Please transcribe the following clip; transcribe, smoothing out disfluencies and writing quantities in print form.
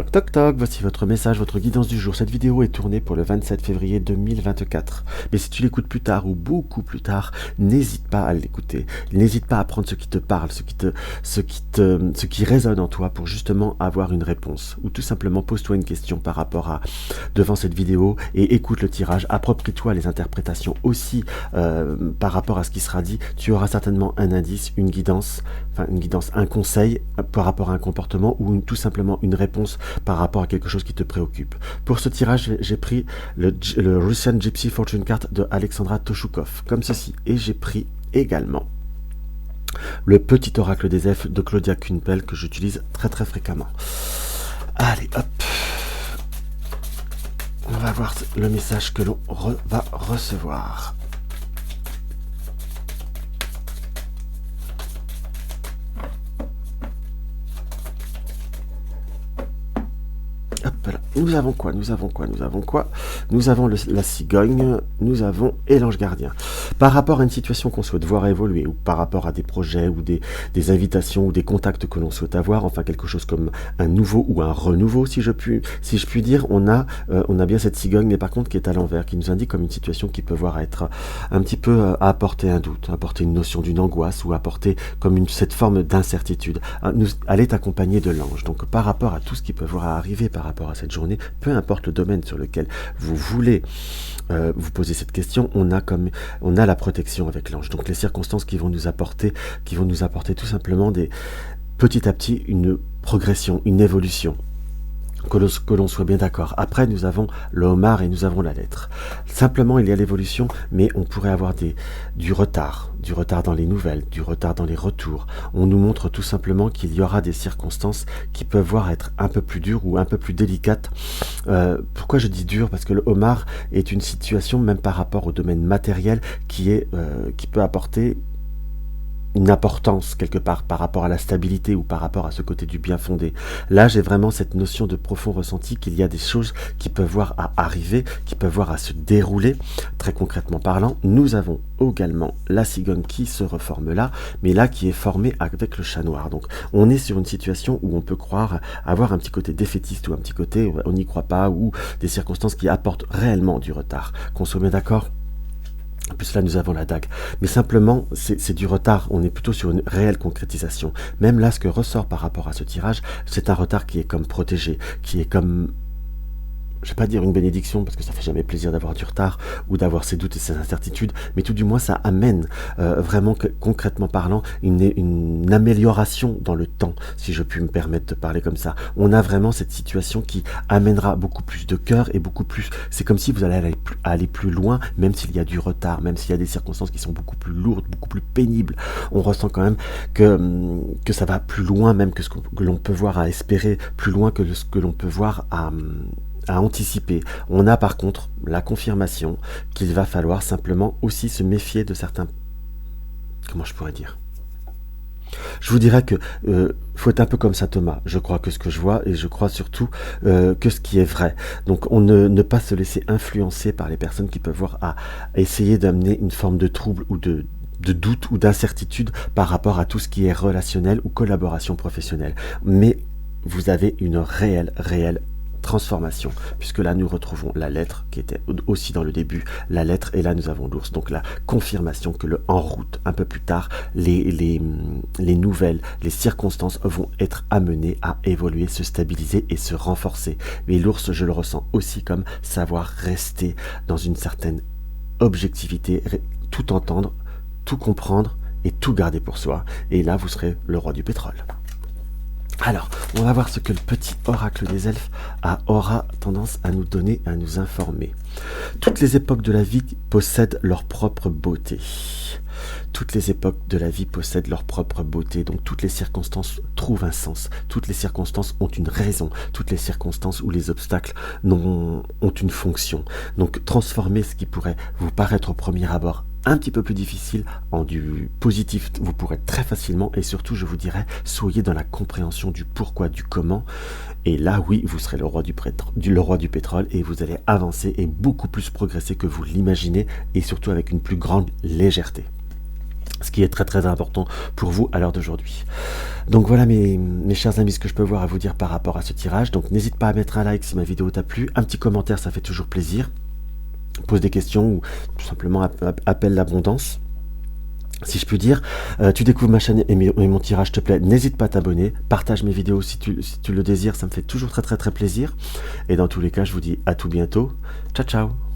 Toc toc toc, voici votre message, votre guidance du jour. Cette vidéo est tournée pour le 27 février 2024. Mais si tu l'écoutes plus tard ou beaucoup plus tard, n'hésite pas à l'écouter. N'hésite pas à prendre ce qui te parle, ce qui résonne en toi pour justement avoir une réponse. Ou tout simplement pose-toi une question par rapport à devant cette vidéo et écoute le tirage. Approprie-toi les interprétations aussi par rapport à ce qui sera dit. Tu auras certainement un indice, une guidance, un conseil par rapport à un comportement ou tout simplement une réponse par rapport à quelque chose qui te préoccupe. Pour ce tirage, j'ai pris le Russian Gypsy Fortune Card de Alexandra Toshukov, comme ceci. Et j'ai pris également le petit oracle des elfes de Claudia Kunpel que j'utilise très très fréquemment. Allez, hop. On va voir le message que l'on va recevoir. Hop là. Nous avons quoi? Nous avons la cigogne, nous avons et l'ange gardien. Par rapport à une situation qu'on souhaite voir évoluer, ou par rapport à des projets, ou des invitations, ou des contacts que l'on souhaite avoir, enfin quelque chose comme un nouveau ou un renouveau, si je puis dire, on a bien cette cigogne, mais par contre qui est à l'envers, qui nous indique comme une situation qui peut voir être un petit peu à apporter un doute, apporter une notion d'une angoisse, ou apporter comme cette forme d'incertitude. Elle est accompagnée de l'ange. Donc par rapport à tout ce qui peut voir arriver par rapport à cette journée, peu importe le domaine sur lequel vous voulez vous poser cette question, on a la protection avec l'ange. Donc les circonstances qui vont nous apporter tout simplement petit à petit une progression, une évolution. Que l'on soit bien d'accord. Après, nous avons le homard et nous avons la lettre. Simplement, il y a l'évolution, mais on pourrait avoir du retard dans les nouvelles, du retard dans les retours. On nous montre tout simplement qu'il y aura des circonstances qui peuvent voir être un peu plus dures ou un peu plus délicates. Pourquoi je dis dur? Parce que le homard est une situation, même par rapport au domaine matériel, qui peut apporter une importance quelque part par rapport à la stabilité ou par rapport à ce côté du bien fondé. Là, j'ai vraiment cette notion de profond ressenti qu'il y a des choses qui peuvent voir à arriver, qui peuvent voir à se dérouler, très concrètement parlant. Nous avons également la cigogne qui se reforme là, mais là qui est formée avec le chat noir. Donc, on est sur une situation où on peut croire avoir un petit côté défaitiste ou un petit côté on n'y croit pas ou des circonstances qui apportent réellement du retard. Qu'on soit bien d'accord? En plus là nous avons la dague, mais simplement c'est du retard, on est plutôt sur une réelle concrétisation. Même là ce que ressort par rapport à ce tirage, c'est un retard qui est comme protégé, qui est comme, je vais pas dire une bénédiction parce que ça fait jamais plaisir d'avoir du retard ou d'avoir ses doutes et ses incertitudes, mais tout du moins ça amène vraiment concrètement parlant une amélioration dans le temps, si je puis me permettre de parler comme ça. On a vraiment cette situation qui amènera beaucoup plus de cœur et beaucoup plus, c'est comme si vous allez aller plus loin, même s'il y a du retard, même s'il y a des circonstances qui sont beaucoup plus lourdes, beaucoup plus pénibles. On ressent quand même que ça va plus loin même que ce que l'on peut voir à espérer, plus loin que ce que l'on peut voir à anticiper. On a par contre la confirmation qu'il va falloir simplement aussi se méfier de certains... Comment je pourrais dire? Je vous dirais que faut être un peu comme saint Thomas. Je crois que ce que je vois et je crois surtout que ce qui est vrai. Donc on ne pas se laisser influencer par les personnes qui peuvent voir à essayer d'amener une forme de trouble ou de doute ou d'incertitude par rapport à tout ce qui est relationnel ou collaboration professionnelle. Mais vous avez une réelle transformation, puisque là nous retrouvons la lettre qui était aussi dans le début, la lettre, et là nous avons l'ours, donc la confirmation que en route, un peu plus tard, les nouvelles, les circonstances vont être amenées à évoluer, se stabiliser et se renforcer. Mais l'ours, je le ressens aussi comme savoir rester dans une certaine objectivité, tout entendre, tout comprendre et tout garder pour soi, et là vous serez le roi du pétrole. Alors, on va voir ce que le petit oracle des elfes aura tendance à nous donner, à nous informer. Toutes les époques de la vie possèdent leur propre beauté. Toutes les époques de la vie possèdent leur propre beauté, donc toutes les circonstances trouvent un sens, toutes les circonstances ont une raison, toutes les circonstances où les obstacles ont une fonction. Donc transformer ce qui pourrait vous paraître au premier abord un petit peu plus difficile en du positif, vous pourrez très facilement, et surtout je vous dirais, soyez dans la compréhension du pourquoi, du comment, et là oui, vous serez le roi du pétrole, et vous allez avancer et beaucoup plus progresser que vous l'imaginez, et surtout avec une plus grande légèreté. ce qui est très très important pour vous à l'heure d'aujourd'hui. Donc voilà mes chers amis, ce que je peux voir à vous dire par rapport à ce tirage. Donc n'hésite pas à mettre un like si ma vidéo t'a plu, un petit commentaire, ça fait toujours plaisir. Pose des questions ou tout simplement appelle l'abondance. Si je puis dire, tu découvres ma chaîne et mon tirage te plaît, n'hésite pas à t'abonner, partage mes vidéos si tu le désires, ça me fait toujours très très très plaisir. Et dans tous les cas, je vous dis à tout bientôt. Ciao ciao.